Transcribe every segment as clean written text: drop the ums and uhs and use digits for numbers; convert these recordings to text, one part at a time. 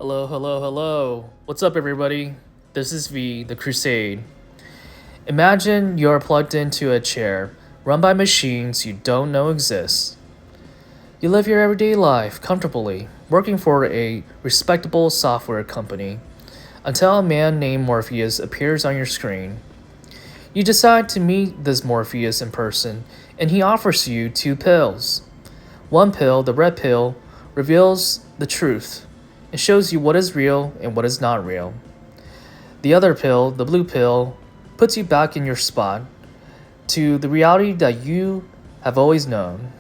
Hello, hello, hello. What's up, everybody? This is V, the Crusade. Imagine you're plugged into a chair run by machines you don't know exist. You live your everyday life comfortably, working for a respectable software company, until a man named Morpheus appears on your screen. You decide to meet this Morpheus in person, and he offers you two pills. One pill, the red pill, reveals the truth. It shows you what is real and what is not real. The other pill, the blue pill, puts you back in your spot to the reality that you have always known.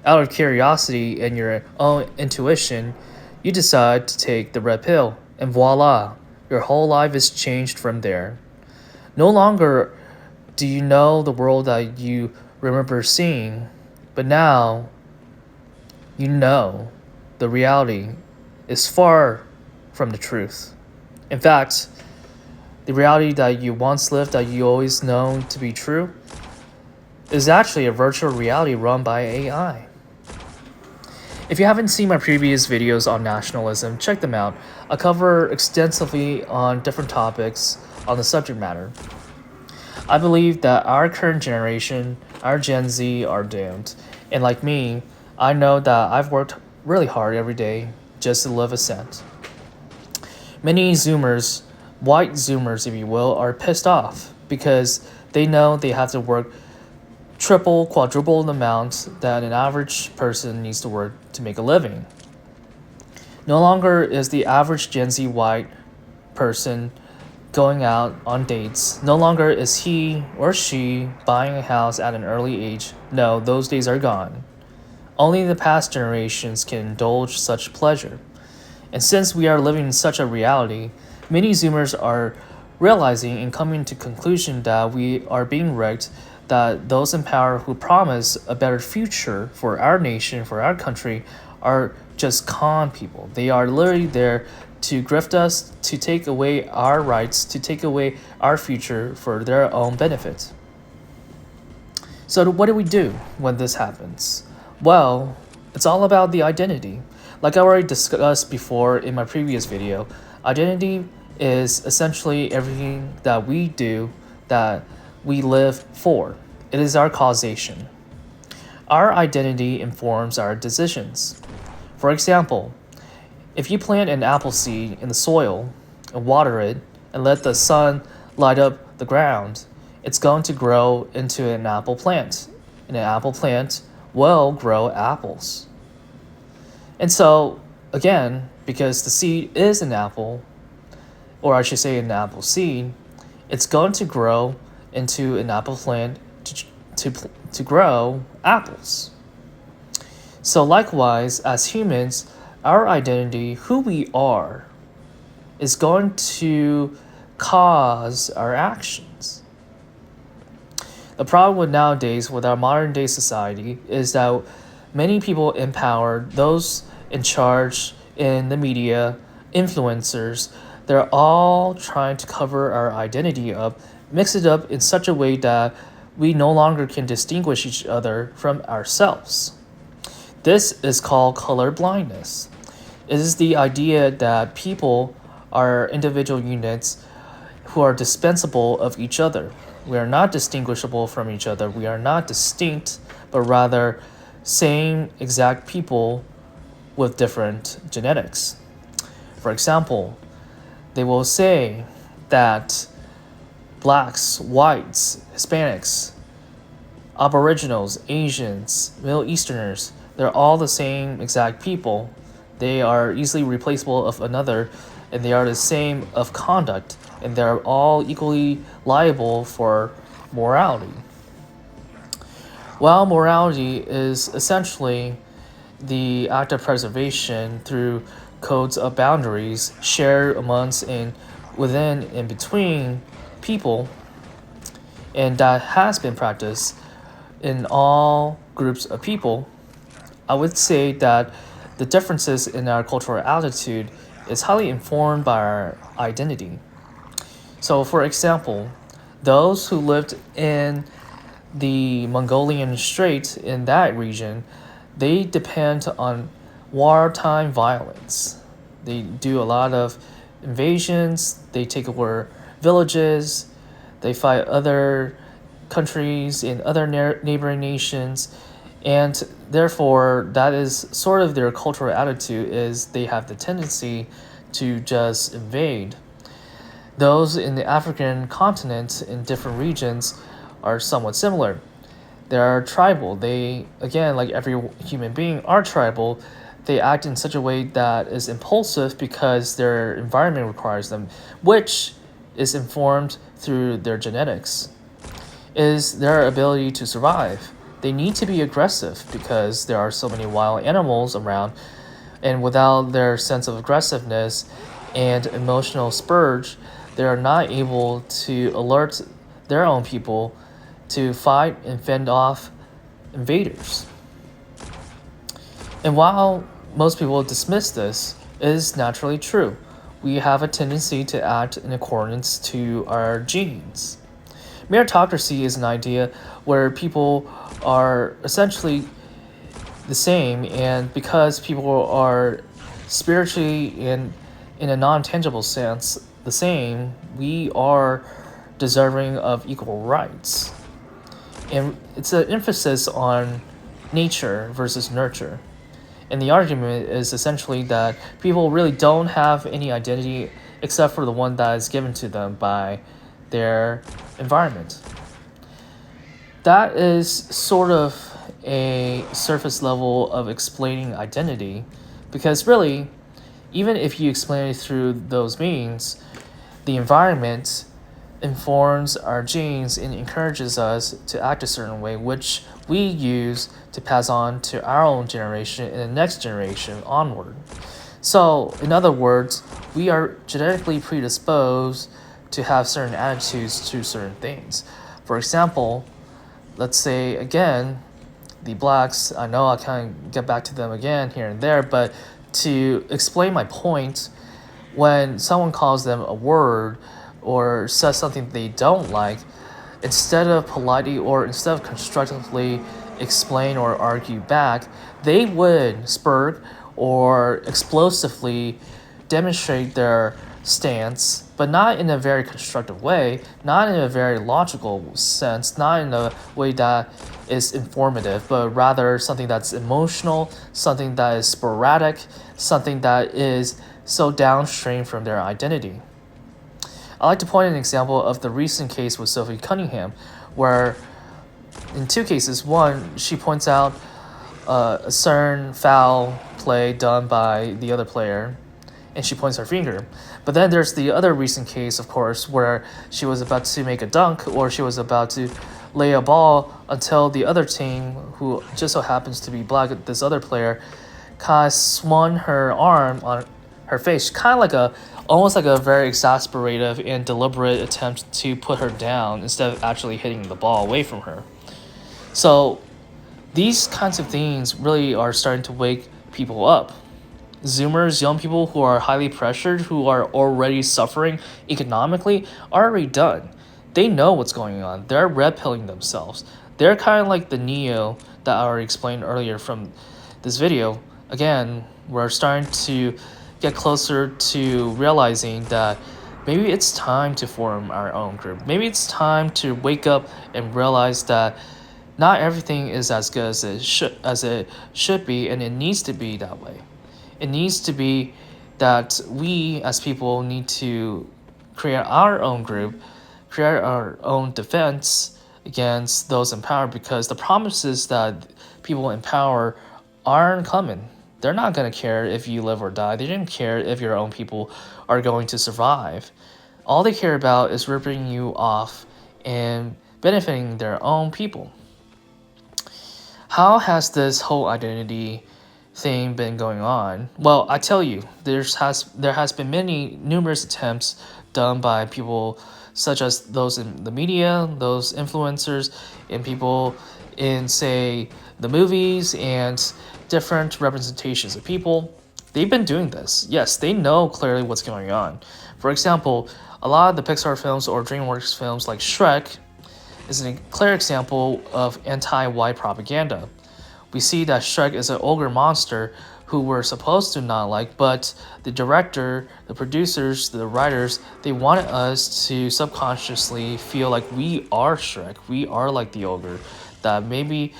Out of curiosity and your own intuition, you decide to take the red pill, and voila, your whole life is changed from there. No longer do you know the world that you remember seeing, but now you know the reality is far from the truth. In fact, the reality that you once lived that you always known to be true is actually a virtual reality run by AI. If you haven't seen my previous videos on nationalism, check them out. I cover extensively on different topics on the subject matter. I believe that our current generation, our Gen Z, are doomed. And like me, I know that I've worked really hard every day just to live a cent. Many Zoomers, white Zoomers if you will, are pissed off because they know they have to work triple, quadruple the amount that an average person needs to work to make a living. No longer is the average Gen Z white person going out on dates. No longer is he or she buying a house at an early age. No, those days are gone. Only the past generations can indulge such pleasure. And since we are living in such a reality, many Zoomers are realizing and coming to conclusion that we are being rigged, that those in power who promise a better future for our nation, for our country, are just con people. They are literally there to grift us, to take away our rights, to take away our future for their own benefit. So what do we do when this happens? Well, it's all about the identity. Like I already discussed before in my previous video, identity is essentially everything that we do, that we live for. It is our causation. Our identity informs our decisions. For example, if you plant an apple seed in the soil and water it and let the sun light up the ground, it's going to grow into an apple plant. And an apple plant will grow apples. And so, again, because the seed is an apple, or I should say an apple seed, it's going to grow into an apple plant to grow apples. So likewise, as humans, our identity, who we are, is going to cause our actions. The problem with nowadays, with our modern day society, is that many people in power, those in charge in the media, influencers, they're all trying to cover our identity up, mix it up in such a way that we no longer can distinguish each other from ourselves. This is called color blindness. It is the idea that people are individual units who are dispensable of each other. We are not distinguishable from each other. We are not distinct, but rather same exact people with different genetics. For example, they will say that blacks, whites, Hispanics, Aboriginals, Asians, Middle Easterners, they're all the same exact people. They are easily replaceable of another, and they are the same of conduct, and they're all equally liable for morality. Well, morality is essentially the act of preservation through codes of boundaries shared amongst and within and between people, and that has been practiced in all groups of people. I would say that the differences in our cultural attitude is highly informed by our identity. So, for example, those who lived in the Mongolian Strait in that region, they depend on wartime violence. They do a lot of invasions, they take over villages, they fight other countries and other neighboring nations, and therefore that is sort of their cultural attitude is they have the tendency to just invade. Those in the African continent in different regions are somewhat similar. They are tribal. They, again, like every human being, are tribal. They act in such a way that is impulsive because their environment requires them, which is informed through their genetics, is their ability to survive. They need to be aggressive because there are so many wild animals around, and without their sense of aggressiveness and emotional spurge, they are not able to alert their own people to fight and fend off invaders. And while most people dismiss this, it is naturally true. We have a tendency to act in accordance to our genes. Meritocracy is an idea where people are essentially the same, and because people are spiritually and in a non-tangible sense the same, we are deserving of equal rights. And it's an emphasis on nature versus nurture. And the argument is essentially that people really don't have any identity except for the one that is given to them by their environment. That is sort of a surface level of explaining identity, because really, even if you explain it through those means, the environment informs our genes and encourages us to act a certain way, which we use to pass on to our own generation and the next generation onward. So, in other words, we are genetically predisposed to have certain attitudes to certain things. For example, let's say again, the blacks, I know I kind of get back to them again here and there, but to explain my point, when someone calls them a word or says something they don't like, instead of politely or instead of constructively explain or argue back, they would spurt or explosively demonstrate their stance, but not in a very constructive way, not in a very logical sense, not in a way that is informative, but rather something that's emotional, something that is sporadic, something that is so downstream from their identity. I like to point an example of the recent case with Sophie Cunningham, where in two cases, one, she points out a certain foul play done by the other player, and she points her finger. But then there's the other recent case, of course, where she was about to make a dunk or she was about to lay a ball until the other team, who just so happens to be black, this other player, kind of swung her arm on her face, kind of like almost like a very exasperative and deliberate attempt to put her down instead of actually hitting the ball away from her. So these kinds of things really are starting to wake people up. Zoomers, young people who are highly pressured, who are already suffering economically, are already done. They know what's going on. They're red pilling themselves. They're kind of like the Neo that I already explained earlier from this video. Again, we're starting to get closer to realizing that maybe it's time to form our own group. Maybe it's time to wake up and realize that not everything is as good as it should be, and it needs to be that way. It needs to be that we as people need to create our own group, create our own defense against those in power, because the promises that people in power aren't coming. They're not going to care if you live or die. They didn't care if your own people are going to survive. All they care about is ripping you off and benefiting their own people. How has this whole identity thing been going on? Well, I tell you, there has been numerous attempts done by people such as those in the media, those influencers, and people in, say, the movies and different representations of people. They've been doing this. Yes, they know clearly what's going on. For example, a lot of the Pixar films or DreamWorks films like Shrek is a clear example of anti-white propaganda. We see that Shrek is an ogre monster who we're supposed to not like, but the director, the producers, the writers, they wanted us to subconsciously feel like we are Shrek, we are like the ogre, that maybe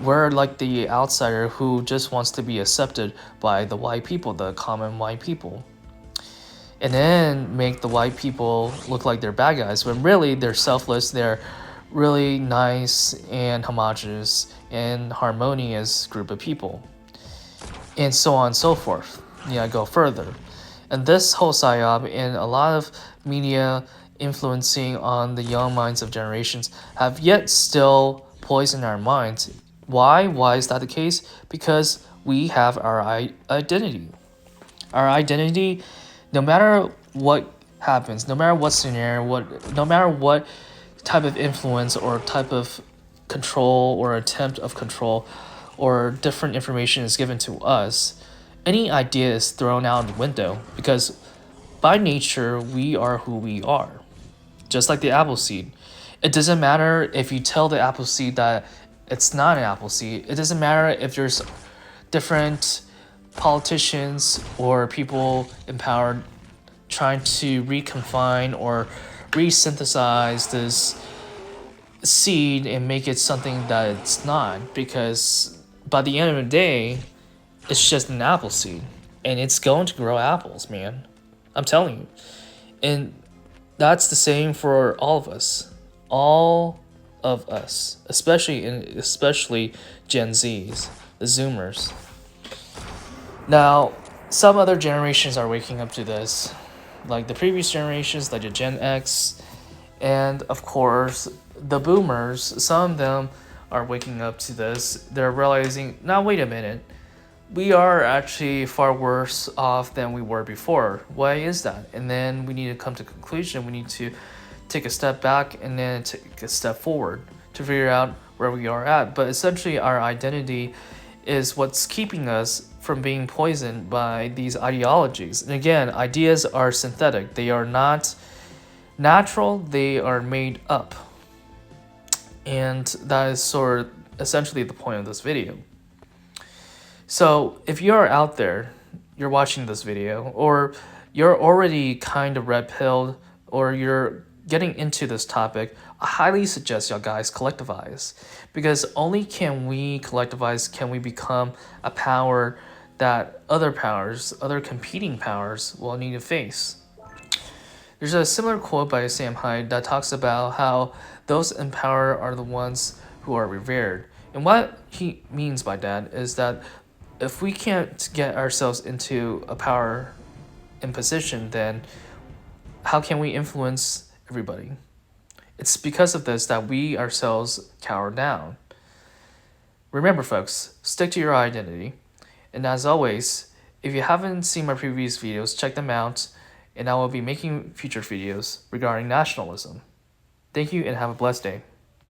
we're like the outsider who just wants to be accepted by the white people, the common white people. And then make the white people look like they're bad guys when really they're selfless, they're really nice and homogenous and harmonious group of people, and so on and so forth. Yeah, go further. And this whole psyop and a lot of media influencing on the young minds of generations have yet still poisoned our minds. Why? Why is that the case? Because we have our identity. Our identity, no matter what happens, no matter what scenario, no matter what type of influence or type of control or attempt of control or different information is given to us, any idea is thrown out the window because by nature we are who we are. Just like the apple seed. It doesn't matter if you tell the apple seed that it's not an apple seed. It doesn't matter if there's different politicians or people in power trying to reconfine or resynthesize this seed and make it something that it's not, because by the end of the day it's just an apple seed and it's going to grow apples, man. I'm telling you. And that's the same for all of us. All of us, especially Gen Zs, the Zoomers. Now, some other generations are waking up to this, like the previous generations, like the Gen X, and of course, the Boomers. Some of them are waking up to this. They're realizing, now wait a minute, we are actually far worse off than we were before. Why is that? And then we need to come to a conclusion. We need to take a step back and then take a step forward to figure out where we are at. But essentially, our identity is what's keeping us from being poisoned by these ideologies. And again, ideas are synthetic. They are not natural. They are made up. And that is sort of essentially the point of this video. So if you're out there, you're watching this video, or you're already kind of red-pilled, or you're getting into this topic, I highly suggest y'all guys collectivize. Because only can we collectivize, can we become a power that other powers, other competing powers will need to face. There's a similar quote by Sam Hyde that talks about how those in power are the ones who are revered. And what he means by that is that if we can't get ourselves into a power and position, then how can we influence everybody? It's because of this that we ourselves cower down. Remember, folks, stick to your identity. And as always, if you haven't seen my previous videos, check them out, and I will be making future videos regarding nationalism. Thank you and have a blessed day.